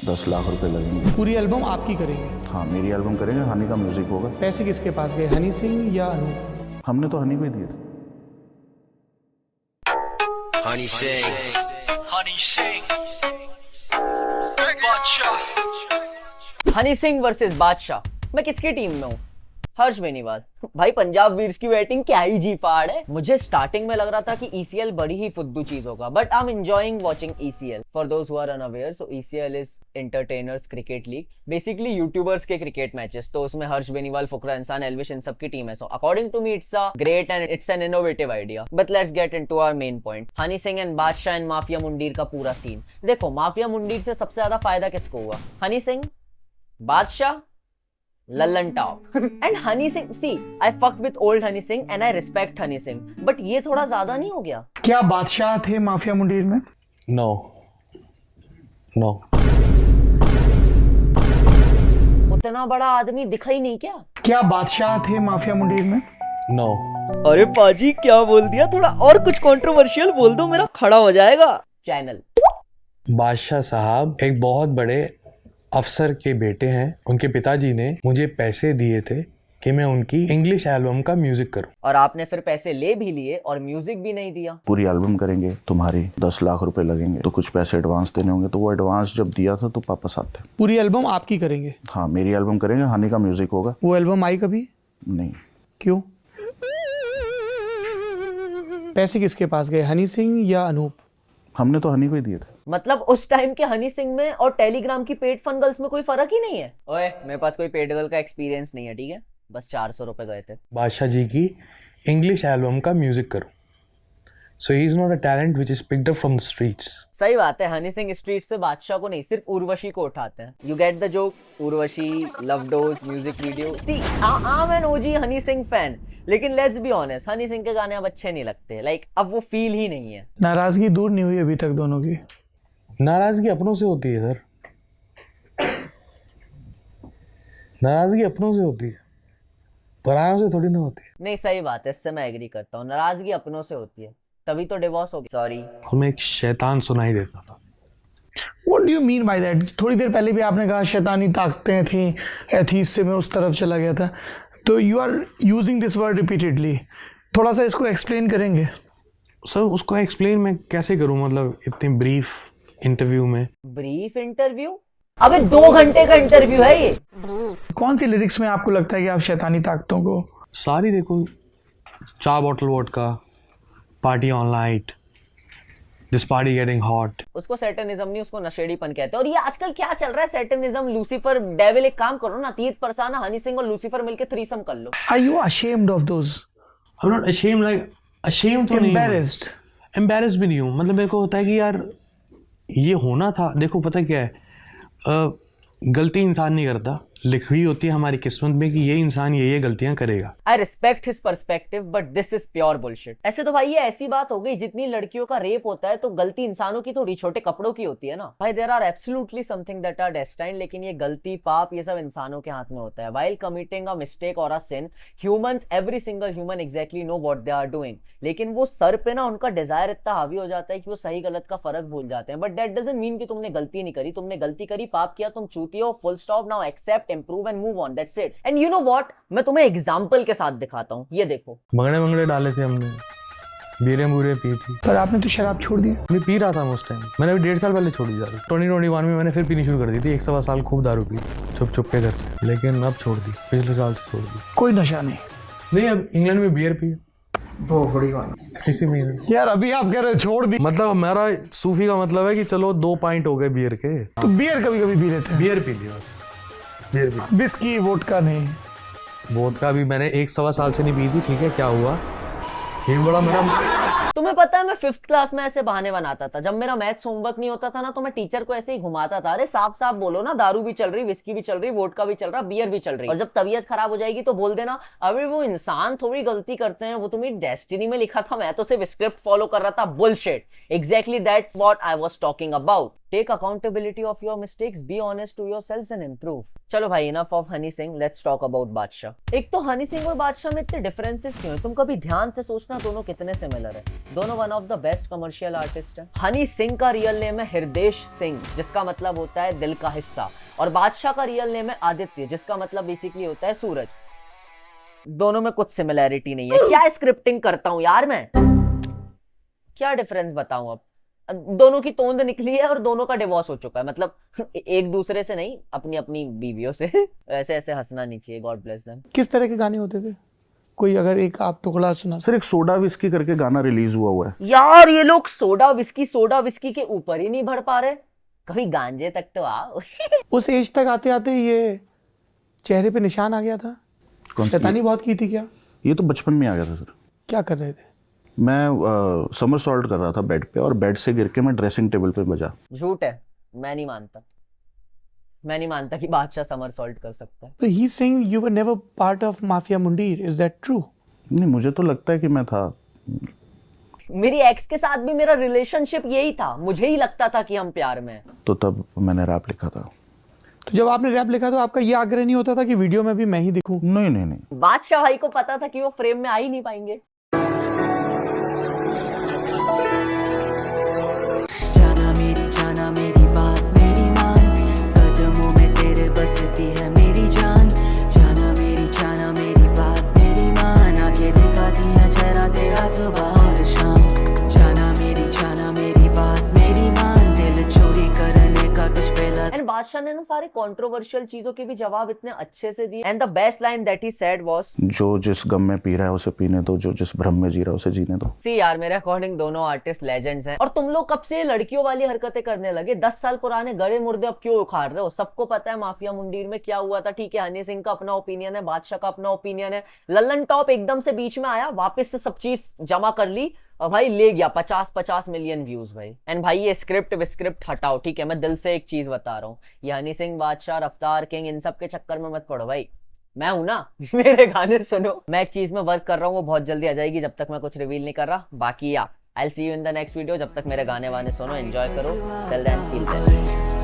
10 लाख रुपए लगेंगे। पूरी एल्बम आपकी करेंगे? हाँ, मेरी एल्बम करेंगे, हनी का म्यूजिक होगा। पैसे किसके पास गए, हनी सिंह या अनूप? हमने तो हनी को ही दिए थे। Honey Singh. Honey Singh versus बादशाह, मैं किसकी टीम में हूँ? हर्ष बेनीवाल। भाई पंजाब वीर्स की बैटिंग क्या ही जी फाड़ है। मुझे स्टार्टिंग में लग रहा था कि ECL बड़ी ही फुद्दू चीज होगा, but I am enjoying watching ECL। For those who are unaware, so ECL is entertainers cricket league, basically YouTubers के क्रिकेट मैचेस। तो उसमें हर्ष बेनीवाल, फुकरा इंसान, एल्विश, इन सबकी टीम है। So according to me it's a great and it's an innovative idea. But let's get into our main point, Honey Singh and Badshah and Mafia Mundeer का पूरा scene. देखो, mafia Mundeer से सबसे ज्यादा फायदा किसको हुआ? Honey Singh, Badshah, Lallantop and Honey Singh. See, I fuck with old Honey Singh and I respect Honey Singh, but ये थोड़ा ज्यादा नहीं हो गया? क्या बादशाह थे माफिया मुंडीर में? No no. उतना बड़ा आदमी दिखा ही नहीं क्या? क्या बादशाह थे माफिया मुंडीर में? नो। अरे पाजी क्या बोल दिया, थोड़ा और कुछ कंट्रोवर्शियल बोल दो, मेरा खड़ा हो जाएगा चैनल। बादशाह साहब एक बहुत बड़े अफसर के बेटे हैं। उनके पिताजी ने मुझे पैसे दिए थे कि मैं उनकी इंग्लिश एल्बम का म्यूजिक करूं। और आपने फिर पैसे ले भी लिए और म्यूजिक भी नहीं दिया। पूरी एल्बम करेंगे, तुम्हारी 10 लाख रुपए लगेंगे, तो कुछ पैसे एडवांस देने होंगे। तो वो एडवांस जब दिया था तो वापस आते। पूरी एल्बम आपकी करेंगे? हाँ, मेरी एल्बम करेंगे, हनी का म्यूजिक होगा। वो एल्बम आई कभी? नहीं। क्यों? पैसे किसके पास गए, हनी सिंह या अनूप? हमने तो हनी को ही दिए थे। मतलब उस टाइम के हनी सिंह में और टेलीग्राम की पेड फन गर्ल्स में कोई फर्क ही नहीं है? ओए, मेरे पास कोई पेड गर्ल का एक्सपीरियंस नहीं है, ठीक है? बस 400 रुपए गए थे। बादशाह जी की इंग्लिश एल्बम का म्यूजिक करूं। So he is not a talent which is picked up from the streets. सही बात है, हनी सिंह स्ट्रीट से बादशाह को नहीं, सिर्फ उर्वशी को उठाते हैं। You get the joke? Urvashi, love dose, music video. See, I am an OG Honey Singh fan, लेकिन let's be honest, Honey Singh के गाने अब अच्छे नहीं लगते। लाइक अब वो फील ही नहीं है। नाराजगी दूर नहीं हुई अभी तक दोनों की? नाराजगी अपनों से होती है सर, नाराजगी अपनों से होती है, परायों से थोड़ी ना होती है। नहीं, सही बात है, इससे मैं एग्री करता हूँ। नाराजगी अपनों से होती है, तभी तो डिवोर्स हो गया। सॉरी। हमें एक शैतान सुनाई देता था। What do you mean by that? थोड़ी देर पहले भी आपने कहा शैतानी ताकतें थी, एथीस से मैं उस तरफ चला गया था। तो you are using this word repeatedly, थोड़ा सा इसको एक्सप्लेन करेंगे? सर उसको एक्सप्लेन मैं कैसे करूं, मतलब इतनी ब्रीफ इंटरव्यू में। Brief interview? अबे 2 घंटे का इंटरव्यू है ये। कौन सी लिरिक्स में आपको लगता है कि आप शैतानी ताकतों को? सारी देखो, 4 bottle vodka, party on light, this party getting hot. उसको सैटनिज्म नहीं, उसको नशेड़ीपन कहते हैं। और ये आजकल क्या चल रहा है, सैटनिज्म, लूसीफर, डेविल। एक काम करो ना, तीत परसाना, हनी सिंह और लूसीफर मिलके थ्रीसम कर लो। Are you ashamed of those? I'm not ashamed, like ashamed तो नहीं हूं। Embarrassed? Embarrassed भी नहीं हूँ, मतलब मेरे को होता है कि यार ये होना था। देखो पता क्या है, गलती इंसान नहीं करता, लिखी हुई होती है हमारी किस्मत में कि ये इंसान ये गलतियां करेगा। I respect his perspective, but this is pure bullshit. ऐसे तो भाई ये ऐसी बात हो गई, जितनी लड़कियों का रेप होता है तो गलती इंसानों की थोड़ी, छोटे कपड़ों की होती है ना भाई। There are absolutely something that are destined, लेकिन ये गलती, पाप, ये सब इंसानों के हाथ में होता है। व्हाइल कमिटिंग अ मिस्टेक और a sin, humans, every single human exactly know what they are doing. लेकिन वो सर पे ना उनका डिजायर इतना हावी हो जाता है कि वो सही गलत का फर्क भूल जाते हैं। बट दैट डजंट मीन कि तुमने गलती नहीं करी। तुमने गलती करी, पाप किया, तुम चूतिए हो, full stop. Now accept, improve and move on, that's it. And you know what, मैं तुम्हें एग्जांपल के साथ दिखाता हूं, ये देखो। मंगड़े डाले थे हमने, बीरे मूरे पी थी। पर आपने तो शराब छोड़ दी। मैं पी रहा था उस टाइम, मैंने अभी 1.5 साल पहले छोड़ दी दारू। 2021 में मैंने फिर पीनी शुरू कर दी थी। 1 सवा साल खूब दारू पी, छुप के घर से, लेकिन अब छोड़ दी, पिछले साल से छोड़ दी। कोई नशा नहीं? नहीं, अब इंग्लैंड में बियर पी, वो बड़ी बात इसी महीने। यार अभी आप कह रहे हो छोड़ दी, मतलब मेरा सूफी का मतलब है कि चलो 2 पॉइंट हो गए बियर के। तो बियर कभी कभी पी लेते हैं? बियर पी ली बस, बियर पी। विस्की, वोडका नहीं? वोडका भी मैंने 1 सवा साल से नहीं पी थी, ठीक है। क्या हुआ, ये बड़ा मेरा। तुम्हें पता है मैं 5th क्लास में ऐसे बहाने बनाता था। जब मेरा मैथ्स होमवर्क नहीं होता था ना, तो मैं टीचर को ऐसे ही घुमाता था, अरे साफ साफ बोलो ना, दारू भी चल रही, विस्की भी चल रही, वोडका भी चल रहा, बियर भी चल रही। और जब तबीयत खराब हो जाएगी तो बोल देना, अरे वो इंसान थोड़ी गलती करते हैं, वो तुम्हें डेस्टिनी में लिखा था, मैं तो सिर्फ स्क्रिप्ट फॉलो कर रहा था। Bullshit. Exactly that's what I was talking about. Take accountability of your mistakes, be honest to yourselves and improve. चलो भाई, enough of Honey Singh, let's talk about Badshah. एक तो हनी सिंह और बादशाह में इतने डिफरेंसेस क्यों हैं? तुम कभी ध्यान से सोचना दोनों कितने सिमिलर है। दोनों one of the best commercial artist हैं। हनी सिंह का रियल नेम है हृदेश सिंह, जिसका मतलब होता है दिल का हिस्सा, और बादशाह का रियल नेम है आदित्य, जिसका मतलब बेसिकली होता है सूरज। दोनों में कुछ सिमिलैरिटी नहीं है। क्या स्क्रिप्टिंग करता हूं यार मैं, क्या डिफरेंस बताऊं। अब दोनों की तोंद निकली है और दोनों का डिवोर्स हो चुका है, मतलब एक दूसरे से नहीं, अपनी अपनी बीवियों से। ऐसे ऐसे हंसना नहीं चाहिए, गॉड ब्लेस देम। किस तरह के गाने होते थे? कोई अगर एक आप टुकड़ा सुना। सर एक सोडा विस्की करके गाना रिलीज हुआ है यार ये लोग सोडा विस्की के ऊपर ही नहीं बढ़ पा रहे, कभी गांजे तक तो आओ। उस एज तक आते आते ये चेहरे पे निशान आ गया था? शैतानी बहुत की थी क्या? ये तो बचपन में आ गया था सर। क्या कर रहे थे? मैं समर सॉल्ट कर रहा था बेड पे, और बेड से गिर के मैं ड्रेसिंग टेबल पे बजा। झूठ है, मैं नहीं मानता कि बादशाह समर सॉल्ट कर सकता है। But he's saying you were never part of Mafia Mundir. Is that true? नहीं, मुझे तो लगता है कि मैं था। मेरी एक्स के साथ भी मेरा रिलेशनशिप यही था, मुझे ही लगता था कि हम प्यार में हैं। तो तब मैंने रैप लिखा था। तो जब आपने रैप लिखा तो आपका ये आग्रह नहीं होता था कि वीडियो में भी मैं ही दिखूं? नहीं नहीं नहीं, बादशाह भाई को पता था कि वो फ्रेम में आ ही नहीं पाएंगे। जाना मेरी बात मेरी मान, कदमों में तेरे बसती है मेरी जान। जाना मेरी बात मेरी मान, आंखें दिखाती है चेहरा तेरा सुबह और शाम। जाना मेरी बात मेरी मान, दिल चोरी करने का तुझ पे लग। एंड बादशाह ने ना सारे कंट्रोवर्शियल चीजों के भी जवाब इतने अच्छे से दिए। And the best line that he said was, जो जिस गम में पी रहा है उसे पीने दो, जो जिस भ्रम में जी रहा है उसे जीने दो। सी यार, मेरे अकॉर्डिंग दोनों आर्टिस्ट लेजेंड्स हैं। और तुम लोग कब से लड़कियों वाली हरकतें करने लगे? 10 साल पुराने गड़े मुर्दे अब क्यों उखाड़ रहे हो? सबको पता है माफिया मुंडीर में क्या हुआ था। ठीक है, हनी सिंह का अपना ओपिनियन है, बादशाह का अपना ओपिनियन है। लल्लन टॉप एकदम से बीच में आया, वापस से सब चीज जमा कर ली और भाई ले गया 50 मिलियन व्यूज भाई। एंड भाई ये स्क्रिप्ट हटाओ, ठीक है? मैं दिल से एक चीज बता रहा हूँ, ये हनी सिंह, बादशाह, रफ्तार किंग, इन सब के चक्कर में मत पड़ो भाई। मैं हूं ना, मेरे गाने सुनो। मैं एक चीज में वर्क कर रहा हूँ, वो बहुत जल्दी आ जाएगी, जब तक मैं कुछ रिवील नहीं कर रहा। बाकी या I will see you in the next video. जब तक मेरे गाने वाने सुनो, एंजॉय करो। Till then feel best.